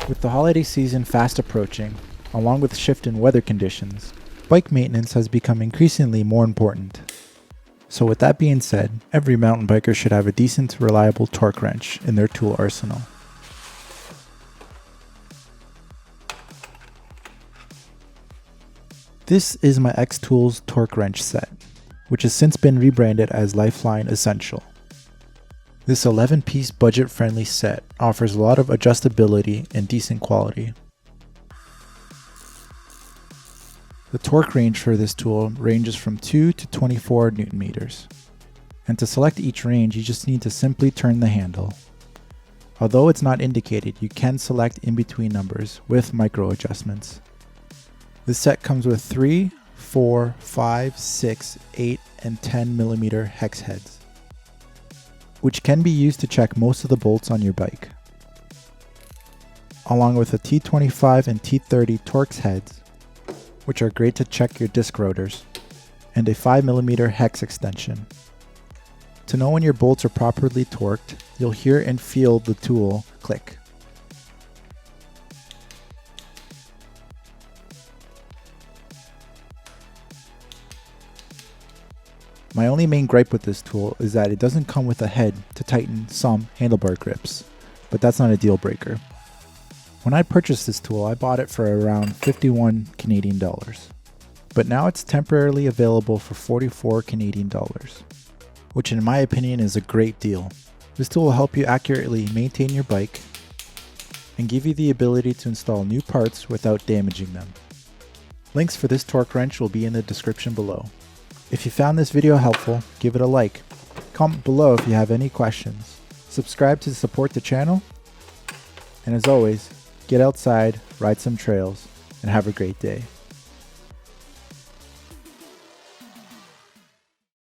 With the holiday season fast approaching, along with shift in weather conditions, bike maintenance has become increasingly more important. So with that being said, every mountain biker should have a decent, reliable torque wrench in their tool arsenal. This is my X-Tools torque wrench set, which has since been rebranded as LifeLine Essential. This 11-piece budget-friendly set offers a lot of adjustability and decent quality. The torque range for this tool ranges from 2 to 24 Newton meters. And to select each range, you just need to simply turn the handle. Although it's not indicated, you can select in between numbers with micro adjustments. This set comes with 3, 4, 5, 6, 8, and 10 millimeter hex heads, which can be used to check most of the bolts on your bike, along with a T25 and T30 Torx heads, which are great to check your disc rotors, and a 5mm hex extension. To know when your bolts are properly torqued, you'll hear and feel the tool click. My only main gripe with this tool is that it doesn't come with a head to tighten some handlebar grips, but that's not a deal breaker. When I purchased this tool, I bought it for around 51 Canadian dollars, but now it's temporarily available for 44 Canadian dollars, which in my opinion is a great deal. This tool will help you accurately maintain your bike and give you the ability to install new parts without damaging them. Links for this torque wrench will be in the description below. If you found this video helpful, give it a like. Comment below if you have any questions. Subscribe to support the channel. And as always, get outside, ride some trails, and have a great day.